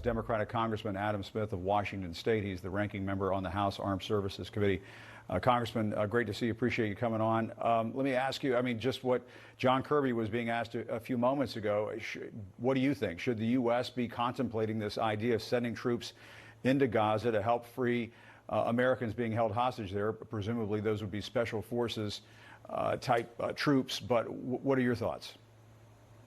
Democratic Congressman Adam Smith of Washington State. He's the ranking member on the House Armed Services Committee. Congressman, great to see you. Appreciate you coming on. Let me ask you, I mean, just what John Kirby was being asked a few moments ago. What do you think? Should the U.S. be contemplating this idea of sending troops into Gaza to help free Americans being held hostage there? Presumably those would be special forces type troops. But what are your thoughts?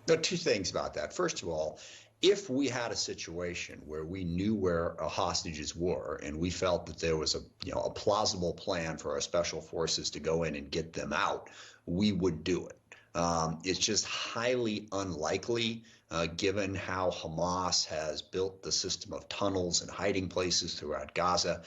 No, two things about that. First of all, if we had a situation where we knew where our hostages were and we felt that there was a plausible plan for our special forces to go in and get them out, we would do it. It's just highly unlikely, given how Hamas has built the system of tunnels and hiding places throughout Gaza.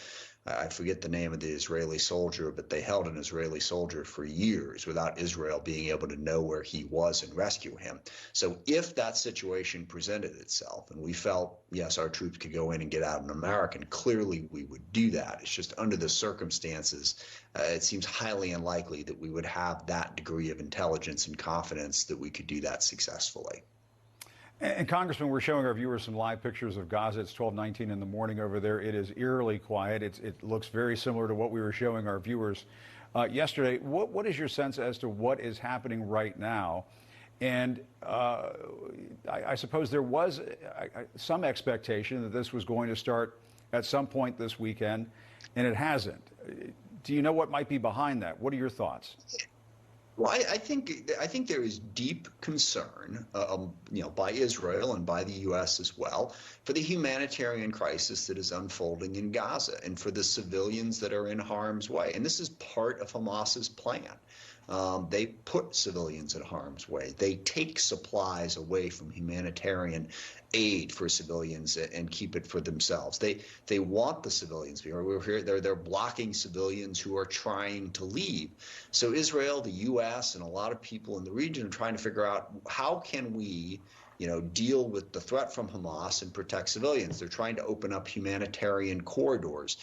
I forget the name of the Israeli soldier, but they held an Israeli soldier for years without Israel being able to know where he was and rescue him. So if that situation presented itself and we felt, yes, our troops could go in and get out an American, clearly we would do that. It's just under the circumstances, it seems highly unlikely that we would have that degree of intelligence and confidence that we could do that successfully. And Congressman, we're showing our viewers some live pictures of Gaza. It's 12:19 in the morning over there. It is eerily quiet. It looks very similar to what we were showing our viewers yesterday. What is your sense as to what is happening right now? And I suppose there was some expectation that this was going to start at some point this weekend, and it hasn't. Do you know what might be behind that? What are your thoughts? Well, I think there is deep concern, by Israel and by the U.S. as well, for the humanitarian crisis that is unfolding in Gaza and for the civilians that are in harm's way. And this is part of Hamas's plan. They put civilians in harm's way. They take supplies away from humanitarian aid for civilians and keep it for themselves. They want the civilians. We're here. They're blocking civilians who are trying to leave. So Israel, the U.S., and a lot of people in the region are trying to figure out how can we deal with the threat from Hamas and protect civilians. They're trying to open up humanitarian corridors.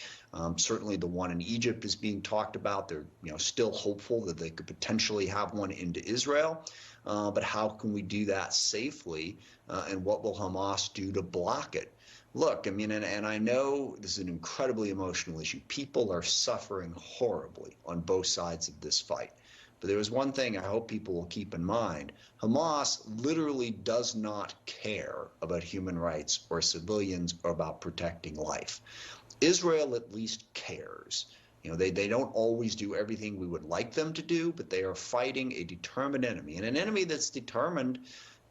Certainly the one in Egypt is being talked about. They're still hopeful that they could potentially have one into Israel. But how can we do that safely? And what will Hamas do to block it? Look, I mean, and I know this is an incredibly emotional issue. People are suffering horribly on both sides of this fight. But there is one thing I hope people will keep in mind. Hamas literally does not care about human rights or civilians or about protecting life. Israel at least cares. They don't always do everything we would like them to do, but they are fighting a determined enemy, and an enemy that's determined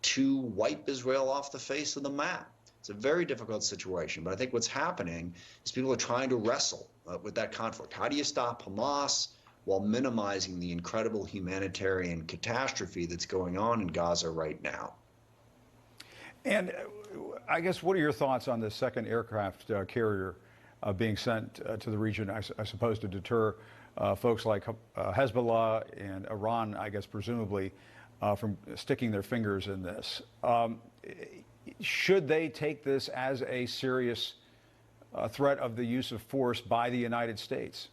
to wipe Israel off the face of the map. It's a very difficult situation, but I think what's happening is people are trying to wrestle with that conflict. How do you stop Hamas while minimizing the incredible humanitarian catastrophe that's going on in Gaza right now? And I guess, what are your thoughts on the second aircraft carrier being sent to the region, I suppose, to deter folks like Hezbollah and Iran, I guess, presumably, from sticking their fingers in this? Should they take this as a serious threat of the use of force by the United States?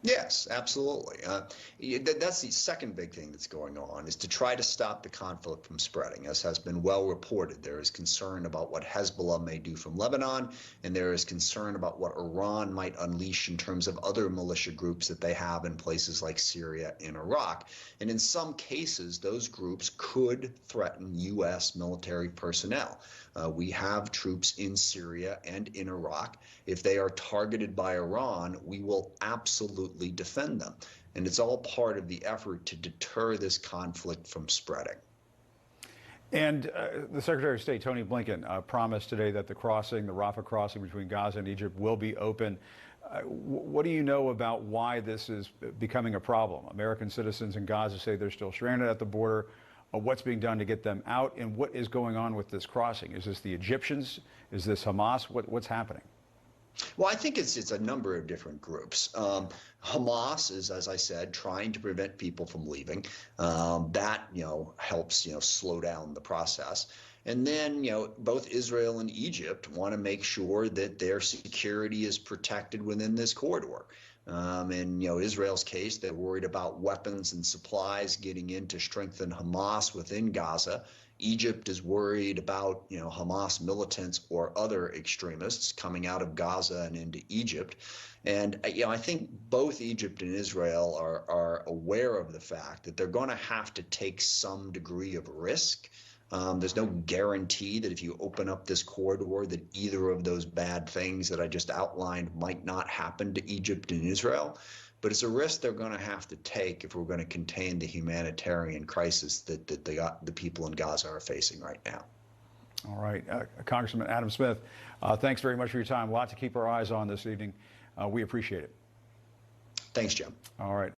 Yes, absolutely. That's the second big thing that's going on, is to try to stop the conflict from spreading. As has been well reported, there is concern about what Hezbollah may do from Lebanon, and there is concern about what Iran might unleash in terms of other militia groups that they have in places like Syria and Iraq. And in some cases, those groups could threaten U.S. military personnel. We have troops in Syria and in Iraq. If they are targeted by Iran, we will absolutely defend them. And it's all part of the effort to deter this conflict from spreading. And the Secretary of State, Tony Blinken, promised today that the Rafah crossing between Gaza and Egypt will be open. What do you know about why this is becoming a problem? American citizens in Gaza say they're still stranded at the border. What's being done to get them out, and what is going on with this crossing? Is this the Egyptians? Is this Hamas? What's happening? Well, I think it's a number of different groups. Hamas is, as I said, trying to prevent people from leaving. That helps slow down the process. And then both Israel and Egypt want to make sure that their security is protected within this corridor. In Israel's case, they're worried about weapons and supplies getting in to strengthen Hamas within Gaza. Egypt is worried about, Hamas militants or other extremists coming out of Gaza and into Egypt. And, I think both Egypt and Israel are aware of the fact that they're going to have to take some degree of risk. There's no guarantee that if you open up this corridor that either of those bad things that I just outlined might not happen to Egypt and Israel. But it's a risk they're going to have to take if we're going to contain the humanitarian crisis that the people in Gaza are facing right now. All right. Congressman Adam Smith, thanks very much for your time. A lot to keep our eyes on this evening. We appreciate it. Thanks, Jim. All right.